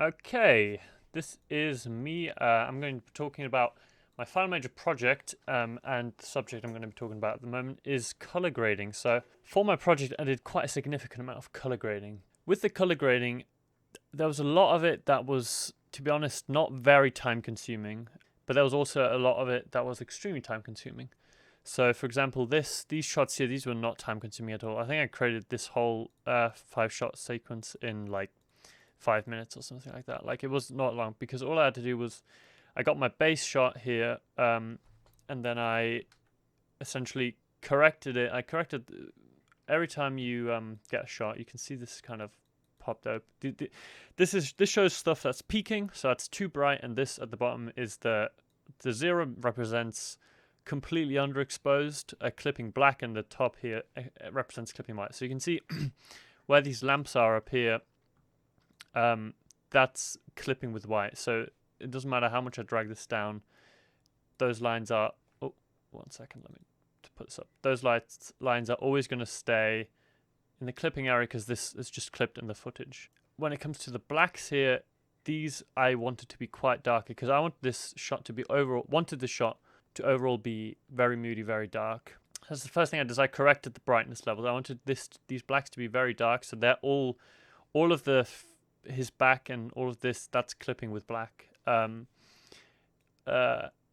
Okay, this is me. I'm going to be talking about my final major project, and the subject I'm going to be talking about at the moment is color grading. So, for my project, I did quite a significant amount of color grading. With the color grading, there was a lot of it that was, to be honest, not very time consuming, but there was also a lot of it that was extremely time consuming. So, for example, these shots here, these were not time consuming at all. I think I created this whole 5 shot sequence in like 5 minutes or something like that. Like it was not long because all I had to do was I got my base shot here, and then I essentially corrected it. I corrected every time you get a shot, you can see this kind of popped up. This shows stuff that's peaking, so that's too bright, and this at the bottom is the zero represents completely underexposed, clipping black, and the top here represents clipping white. So you can see where these lamps are up here, that's clipping with white. So it doesn't matter how much I drag this down. Those lines are. Oh, 1 second. Let me put this up. Those lines are always going to stay in the clipping area because this is just clipped in the footage. When it comes to the blacks here, these I wanted to be quite darker because I want this shot to be overall. Wanted the shot to overall be very moody, very dark. That's the first thing I did. Is I corrected the brightness levels. I wanted these blacks to be very dark, so they're all of his back and all of this that's clipping with black. And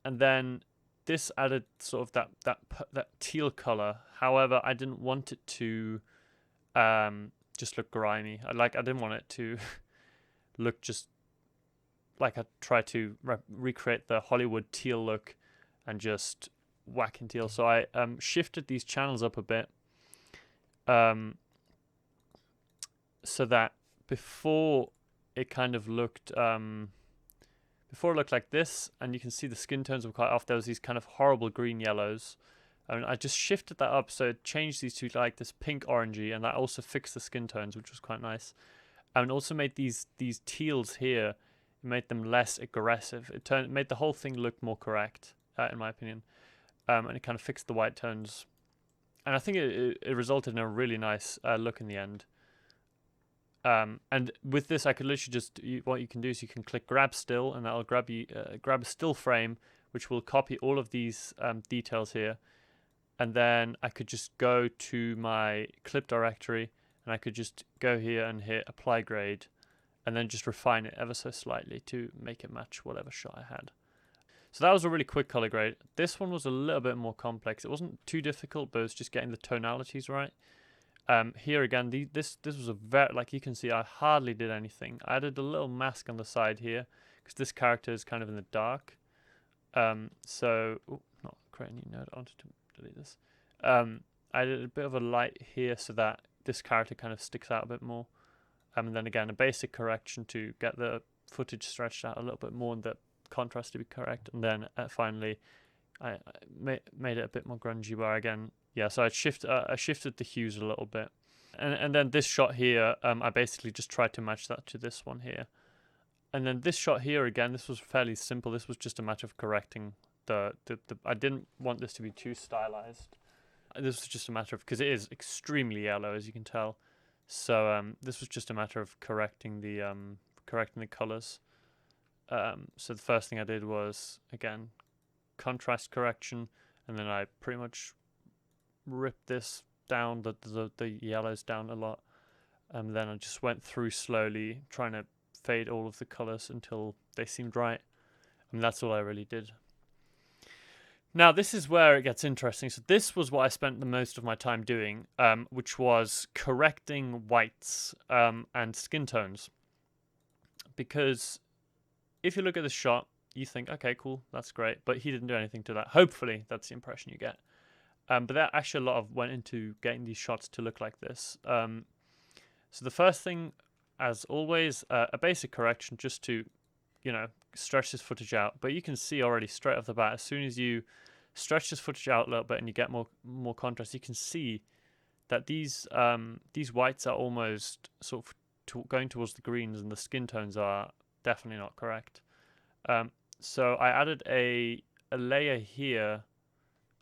then this added sort of that teal color. However, I didn't want it to just look grimy. I didn't want it to look just like I tried to recreate the Hollywood teal look and just whack in teal. So I shifted these channels up a bit, so that before it kind of looked before it looked like this, and you can see the skin tones were quite off. There was these kind of horrible green yellows. I just shifted that up, so it changed these to like this pink orangey, and that also fixed the skin tones, which was quite nice. And also made these teals here, it made them less aggressive. It made the whole thing look more correct, in my opinion. And it kind of fixed the white tones, and I think it resulted in a really nice look in the end. And with this, I could literally what you can do is you can click grab still, and that'll grab a still frame, which will copy all of these details here. And then I could just go to my clip directory, and I could just go here and hit apply grade, and then just refine it ever so slightly to make it match whatever shot I had. So that was a really quick color grade. This one was a little bit more complex. It wasn't too difficult, but it was just getting the tonalities right. Here again, this was a very, like you can see, I hardly did anything. I added a little mask on the side here because this character is kind of in the dark. Not create a new node. I wanted to delete this. I did a bit of a light here so that this character kind of sticks out a bit more. And then again, a basic correction to get the footage stretched out a little bit more and the contrast to be correct. And then finally, I made it a bit more grungy, where again, yeah, so I shifted the hues a little bit, and then this shot here, I basically just tried to match that to this one here, and then this shot here again, this was fairly simple. This was just a matter of correcting the I didn't want this to be too stylized. This was just a matter of, because it is extremely yellow, as you can tell. So this was just a matter of correcting the colors. So the first thing I did was again contrast correction, and then I pretty much ripped this down, the yellows down a lot, and then I just went through slowly trying to fade all of the colors until they seemed right, and that's all I really did. Now this is where it gets interesting. So this was what I spent the most of my time doing, which was correcting whites and skin tones, because if you look at the shot, you think, okay, cool, that's great, but he didn't do anything to that. Hopefully, that's the impression you get. But that actually a lot of went into getting these shots to look like this. So the first thing, as always, a basic correction just to, stretch this footage out. But you can see already straight off the bat, as soon as you stretch this footage out a little bit and you get more contrast, you can see that these whites are almost sort of going towards the greens, and the skin tones are definitely not correct. So I added a layer here,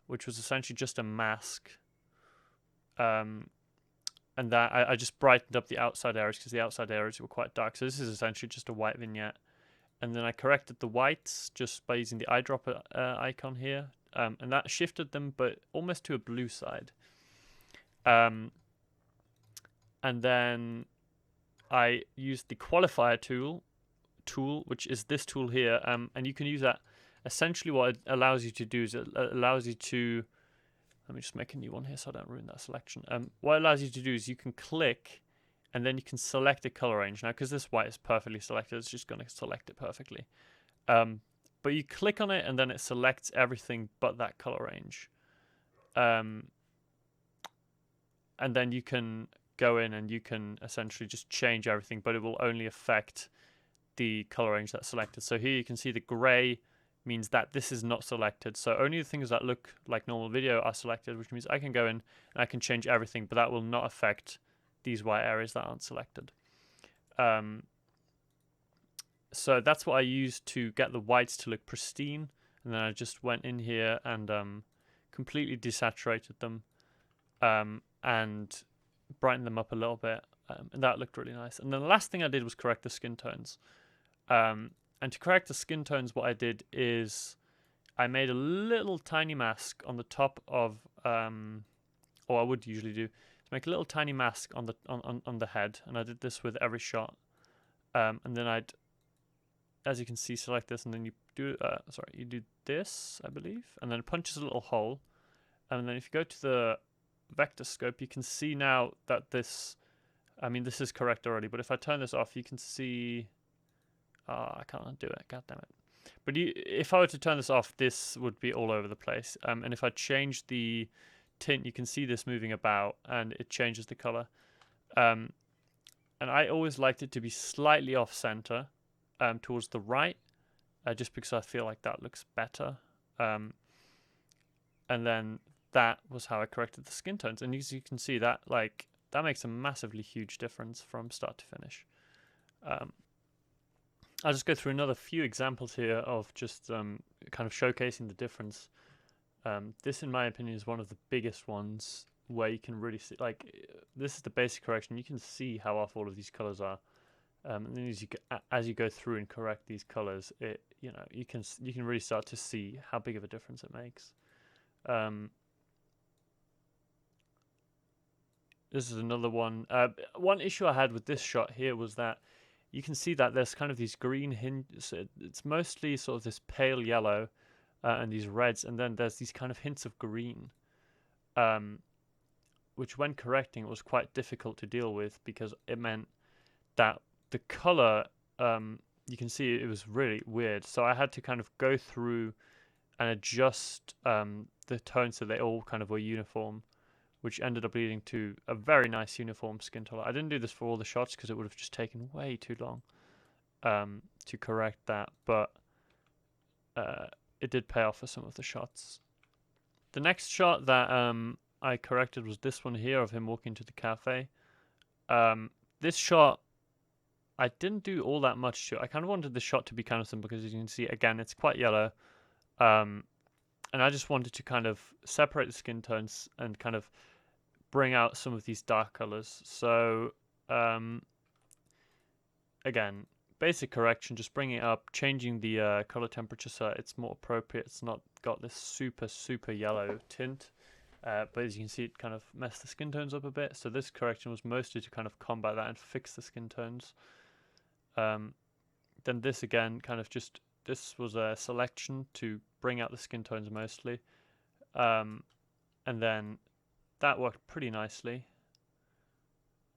which was essentially just a mask, and and that I just brightened up the outside areas because the outside areas were quite dark. So this is essentially just a white vignette. And then I corrected the whites just by using the eyedropper icon here. And that shifted them, but almost to a blue side. And then I used the qualifier tool, which is this tool here. And you can use that. Essentially what it allows you to do is it allows you to... Let me just make a new one here so I don't ruin that selection. What it allows you to do is you can click and then you can select a color range. Now, because this white is perfectly selected, it's just going to select it perfectly. But you click on it and then it selects everything but that color range. And then you can go in and you can essentially just change everything, but it will only affect the color range that's selected. So here you can see the gray means that this is not selected. So only the things that look like normal video are selected, which means I can go in and I can change everything, but that will not affect these white areas that aren't selected. So that's what I used to get the whites to look pristine. And then I just went in here and completely desaturated them and brightened them up a little bit. And that looked really nice. And then the last thing I did was correct the skin tones. And to correct the skin tones, what I did is I made a little tiny mask on the top of, or I would usually do, make a little tiny mask on the head, and I did this with every shot. And then I'd, as you can see, select this, and then you do you do this, I believe, and then it punches a little hole. And then if you go to the vector scope, you can see now that this, I mean, this is correct already, but if I turn this off, you can see, I can't do it, god damn it. But if I were to turn this off, this would be all over the place. And if I change the tint, you can see this moving about and it changes the color. And I always liked it to be slightly off center towards the right, just because I feel like that looks better. And then that was how I corrected the skin tones. And as you can see, that that makes a massively huge difference from start to finish. I'll just go through another few examples here of just kind of showcasing the difference. This, in my opinion, is one of the biggest ones where you can really see, this is the basic correction. You can see how off all of these colors are. And then as you go through and correct these colors, you can really start to see how big of a difference it makes. This is another one. One issue I had with this shot here was that you can see that there's kind of these green hints. It's mostly sort of this pale yellow and these reds, and then there's these kind of hints of green, which when correcting it was quite difficult to deal with because it meant that the color, you can see it was really weird. So I had to kind of go through and adjust the tones so they all kind of were uniform, which ended up leading to a very nice uniform skin tone. I didn't do this for all the shots because it would have just taken way too long to correct that, but it did pay off for some of the shots. The next shot that I corrected was this one here of him walking to the cafe. This shot, I didn't do all that much to it. I kind of wanted the shot to be kind of simple because as you can see, again, it's quite yellow. And I just wanted to kind of separate the skin tones and kind of bring out some of these dark colors. So again, basic correction, just bringing it up, changing the color temperature so it's more appropriate. It's not got this super yellow tint, but as you can see, it kind of messed the skin tones up a bit. So this correction was mostly to kind of combat that and fix the skin tones. Then this again, kind of just, this was a selection to bring out the skin tones mostly. And then that worked pretty nicely.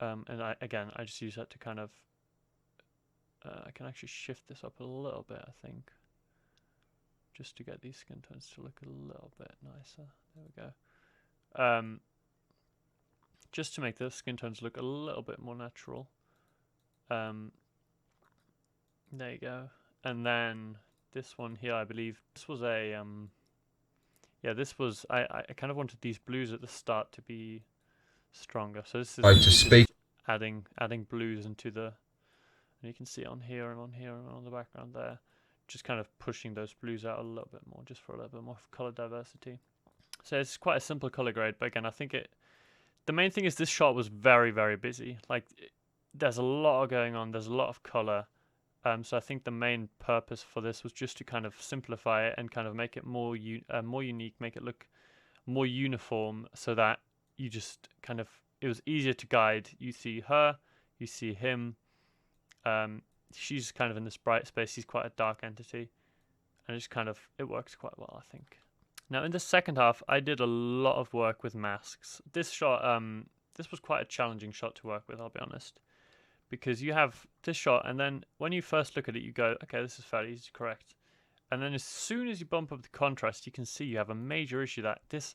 And I just use that to kind of, I can actually shift this up a little bit, I think, just to get these skin tones to look a little bit nicer. There we go. Just to make the skin tones look a little bit more natural. There you go. And then this one here, I believe this was a this was, I kind of wanted these blues at the start to be stronger. So this is adding blues into the, and you can see on here and on here and on the background there, just kind of pushing those blues out a little bit more, just for a little bit more color diversity. So it's quite a simple color grade, but again, I think the main thing is this shot was very, very busy. Like, there's a lot going on. There's a lot of color. So I think the main purpose for this was just to kind of simplify it and kind of make it more unique, make it look more uniform, so that you just kind of, it was easier to guide. You see her, you see him. She's kind of in this bright space. He's quite a dark entity, and it's kind of, it works quite well, I think. Now in the second half, I did a lot of work with masks. This shot, this was quite a challenging shot to work with, I'll be honest. Because you have this shot, and then when you first look at it, you go, okay, this is fairly easy to correct. And then as soon as you bump up the contrast, you can see you have a major issue that this,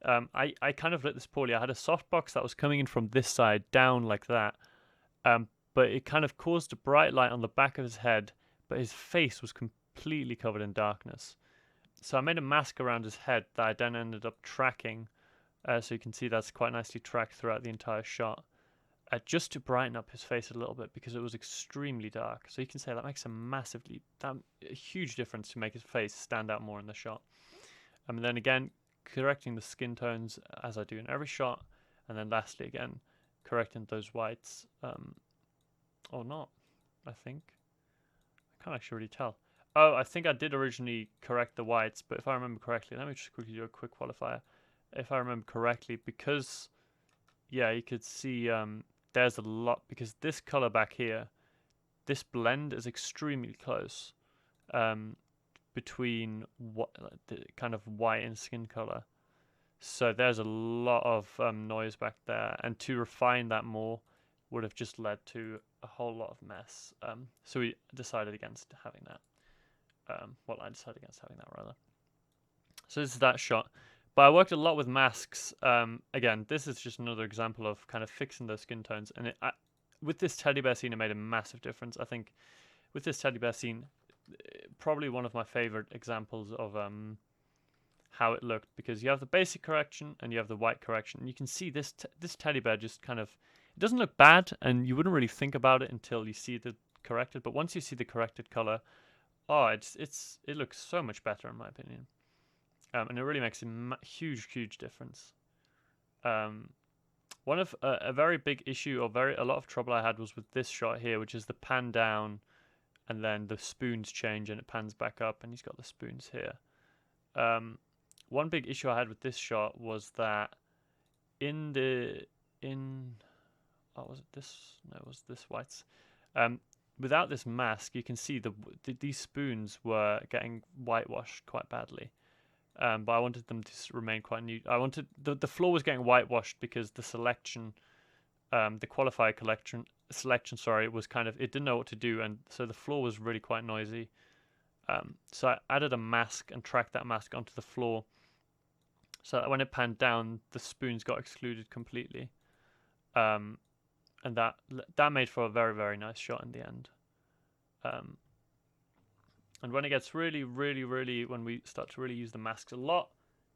I kind of lit this poorly. I had a softbox that was coming in from this side down like that, but it kind of caused a bright light on the back of his head, but his face was completely covered in darkness. So I made a mask around his head that I then ended up tracking, so you can see that's quite nicely tracked throughout the entire shot. Just to brighten up his face a little bit, because it was extremely dark. So you can say that makes a huge difference to make his face stand out more in the shot. And then again, correcting the skin tones as I do in every shot. And then lastly, again, correcting those whites. Or not, I think. I can't actually really tell. Oh, I think I did originally correct the whites, but if I remember correctly, let me just quickly do a quick qualifier. If I remember correctly, because, yeah, you could see... there's a lot, because this color back here, this blend is extremely close between the kind of white and skin color. So there's a lot of noise back there, and to refine that more would have just led to a whole lot of mess. So we decided against having that. I decided against having that, rather. So this is that shot. But I worked a lot with masks. Again, this is just another example of kind of fixing those skin tones. And with this teddy bear scene, it made a massive difference. I think with this teddy bear scene, probably one of my favorite examples of how it looked, because you have the basic correction and you have the white correction. And you can see this teddy bear just kind of, it doesn't look bad, and you wouldn't really think about it until you see the corrected. But once you see the corrected color, oh, it looks so much better in my opinion. And it really makes a huge difference. One of a very big issue, or a lot of trouble I had, was with this shot here, which is the pan down, and then the spoons change and it pans back up, and he's got the spoons here. One big issue I had with this shot was that was it this? No, it was this whites. Without this mask, you can see these spoons were getting whitewashed quite badly. But I wanted them to remain quite new. I wanted the floor was getting whitewashed because the selection, the qualifier selection, was kind of, it didn't know what to do, and so the floor was really quite noisy. So I added a mask and tracked that mask onto the floor, so that when it panned down, the spoons got excluded completely, and that made for a very nice shot in the end. And when it gets really, when we start to really use the masks a lot,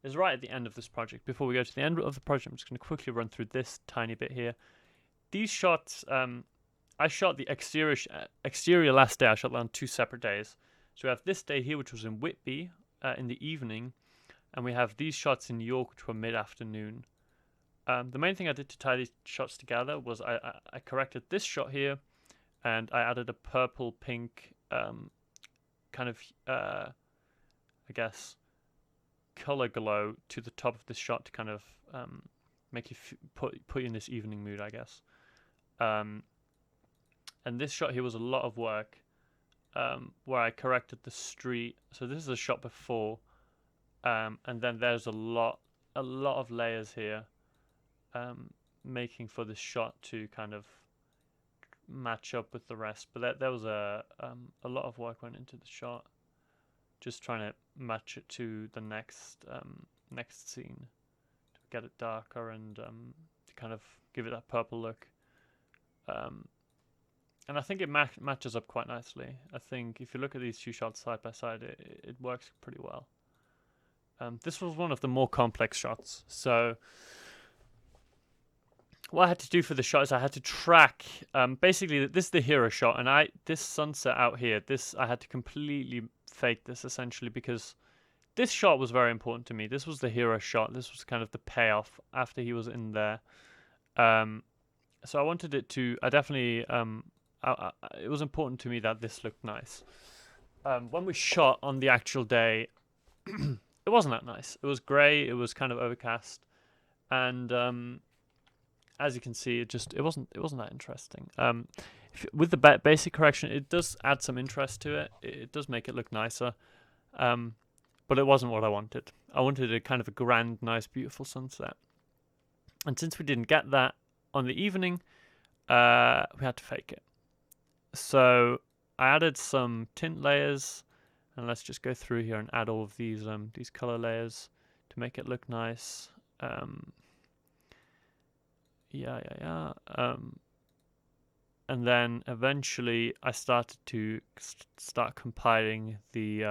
is right at the end of this project. Before we go to the end of the project, I'm just going to quickly run through this tiny bit here. These shots, I shot the exterior last day. I shot that on 2 separate days. So we have this day here, which was in Whitby in the evening, and we have these shots in York, which were mid-afternoon. The main thing I did to tie these shots together was I corrected this shot here, and I added a purple-pink kind of, I guess, color glow to the top of this shot to kind of make you put you in this evening mood, I guess. And this shot here was a lot of work, where I corrected the street. So this is a shot before, and then there's a lot of layers here, making for this shot to kind of match up with the rest. But there was a lot of work went into the shot, just trying to match it to the next scene, to get it darker and to kind of give it that purple look. And I think it matches up quite nicely. I think if you look at these two shots side by side, it works pretty well. This was one of the more complex shots, so what I had to do for the shot is I had to track, basically this is the hero shot, and this sunset out here, I had to completely fake this essentially, because this shot was very important to me. This was the hero shot. This was kind of the payoff after he was in there. So I wanted it to. I definitely. It was important to me that this looked nice. When we shot on the actual day, it wasn't that nice. It was grey. It was kind of overcast, and as you can see, it wasn't that interesting. With the basic correction, it does add some interest to it. It does make it look nicer, but it wasn't what I wanted. I wanted a kind of a grand, nice, beautiful sunset, and since we didn't get that on the evening, we had to fake it. So I added some tint layers, and let's just go through here and add all of these color layers to make it look nice. And then eventually I started to start compiling the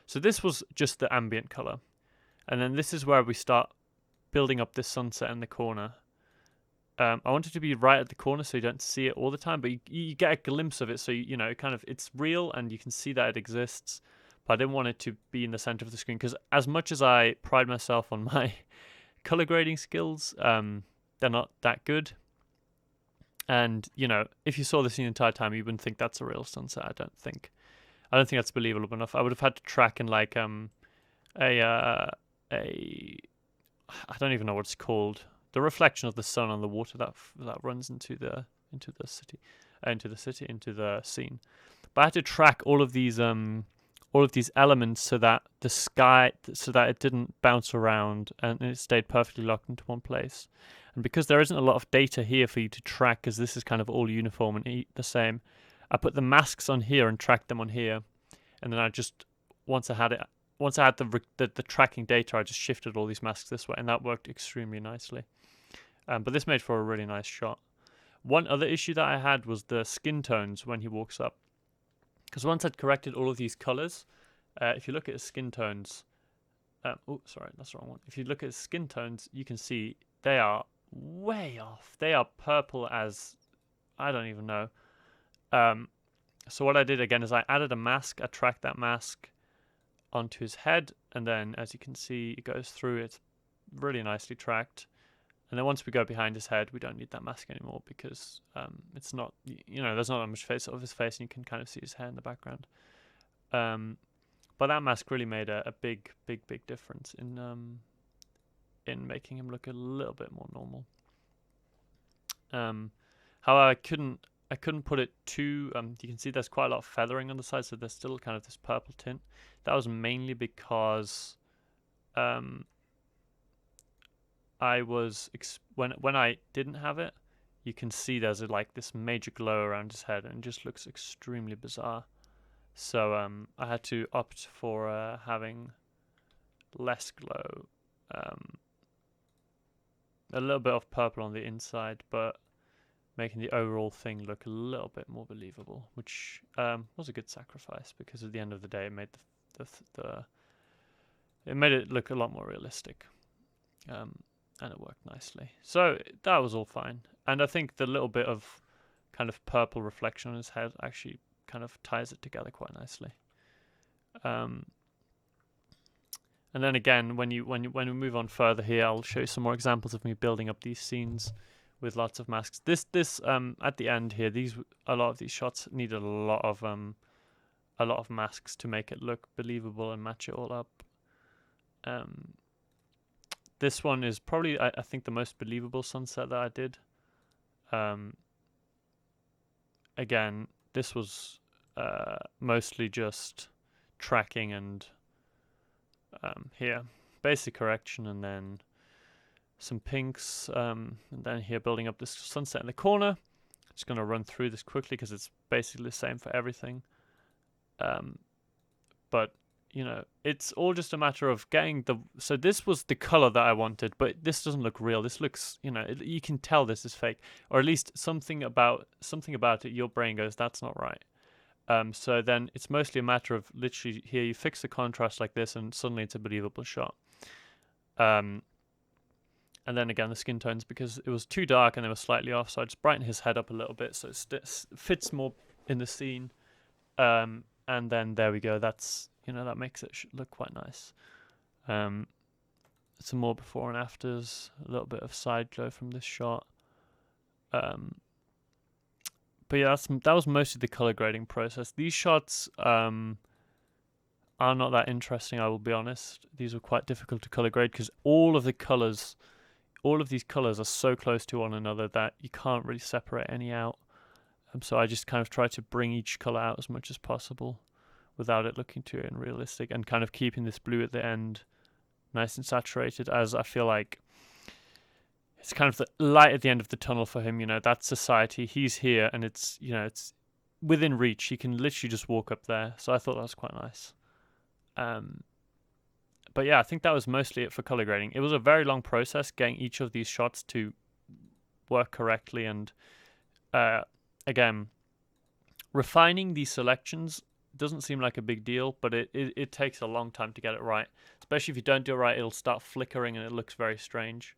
so this was just the ambient color, and then this is where we start building up this sunset in the corner. I want it to be right at the corner so you don't see it all the time, but you get a glimpse of it, so you know, it's real and you can see that it exists. But I didn't want it to be in the center of the screen, because as much as I pride myself on my color grading skills, they're not that good. And you know, if you saw this the entire time, you wouldn't think that's a real sunset. I don't think that's believable enough. I would have had to track in like I don't even know what it's called. The reflection of the sun on the water that runs into the scene. But I had to track all of these elements so that it didn't bounce around and it stayed perfectly locked into one place. And because there isn't a lot of data here for you to track, because this is kind of all uniform and the same, I put the masks on here and tracked them on here, and then I just once I had the tracking data, I just shifted all these masks this way, and that worked extremely nicely. But this made for a really nice shot. One other issue that I had was the skin tones when he walks up. Because once I'd corrected all of these colors, if you look at his skin tones... oh, sorry, that's the wrong one. If you look at his skin tones, you can see they are way off. They are purple as... I don't even know. So what I did again is I added a mask. I tracked that mask onto his head. And then, as you can see, it goes through. It's really nicely tracked. And then once we go behind his head, we don't need that mask anymore, because it's not, there's not that much face of his face, and you can kind of see his hair in the background. But that mask really made a big difference in making him look a little bit more normal. However, I couldn't put it too. You can see there's quite a lot of feathering on the side, so there's still kind of this purple tint. That was mainly because I was when I didn't have it, you can see there's like this major glow around his head, and it just looks extremely bizarre. So I had to opt for having less glow, a little bit of purple on the inside, but making the overall thing look a little bit more believable, which was a good sacrifice, because at the end of the day, it made it made it look a lot more realistic. And it worked nicely. So that was all fine. And I think the little bit of kind of purple reflection on his head actually kind of ties it together quite nicely. And then again, when we move on further here, I'll show you some more examples of me building up these scenes with lots of masks. This at the end here, a lot of these shots needed a lot of masks to make it look believable and match it all up. This one is probably, I think, the most believable sunset that I did. Again, this was mostly just tracking and here, basic correction, and then some pinks, and then here building up this sunset in the corner. Just going to run through this quickly because it's basically the same for everything. But it's all just a matter of getting so this was the color that I wanted, but this doesn't look real. This looks, you can tell this is fake, or at least something about it. Your brain goes, that's not right. So then it's mostly a matter of literally here you fix the contrast like this, and suddenly it's a believable shot. And then again the skin tones, because it was too dark and they were slightly off, so I just brightened his head up a little bit so it fits more in the scene. And then there we go. That's that makes it look quite nice. Some more before and afters, a little bit of side glow from this shot. But yeah, that was mostly the color grading process. These shots are not that interesting, I will be honest. These were quite difficult to color grade because all of these colors are so close to one another that you can't really separate any out. So I just kind of try to bring each color out as much as possible without it looking too unrealistic, and kind of keeping this blue at the end nice and saturated, as I feel like it's kind of the light at the end of the tunnel for him. That's society. He's here, and it's within reach. He can literally just walk up there. So I thought that was quite nice. But yeah, I think that was mostly it for color grading. It was a very long process getting each of these shots to work correctly, and again, refining these selections doesn't seem like a big deal, but it takes a long time to get it right. Especially if you don't do it right, it'll start flickering and it looks very strange.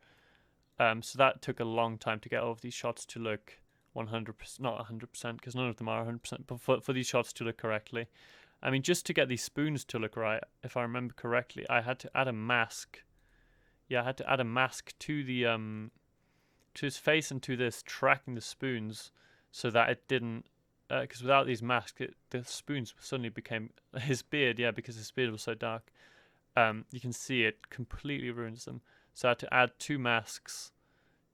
So that took a long time to get all of these shots to look 100%, not 100%, because none of them are 100%, but for these shots to look correctly. I mean, just to get these spoons to look right, if I remember correctly, I had to add a mask. Yeah, I had to add a mask to the to his face and to this, tracking the spoons, so that it didn't. Because without these masks, the spoons suddenly became his beard. Yeah, because his beard was so dark. You can see it completely ruins them. So I had to add 2 masks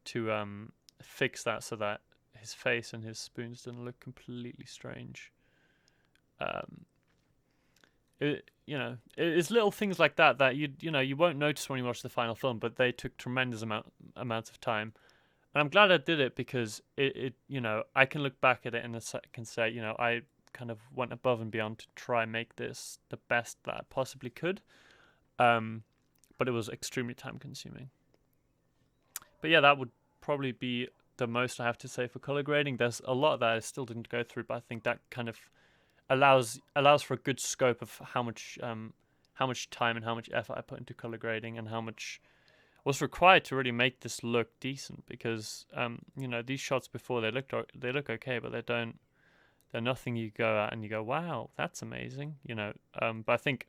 to fix that, so that his face and his spoons didn't look completely strange. It's little things like that you won't notice when you watch the final film, but they took tremendous amounts of time. And I'm glad I did it, because it I can look back at it and can say, I kind of went above and beyond to try and make this the best that I possibly could. But it was extremely time consuming. But yeah, that would probably be the most I have to say for color grading. There's a lot that I still didn't go through, but I think that kind of allows for a good scope of how much time and how much effort I put into color grading, and how much was required to really make this look decent. Because these shots before, they look okay, but they're nothing you go at and you go, wow, that's amazing. But I think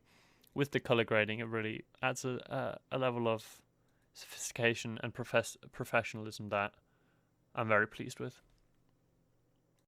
with the color grading, it really adds a level of sophistication and professionalism that I'm very pleased with.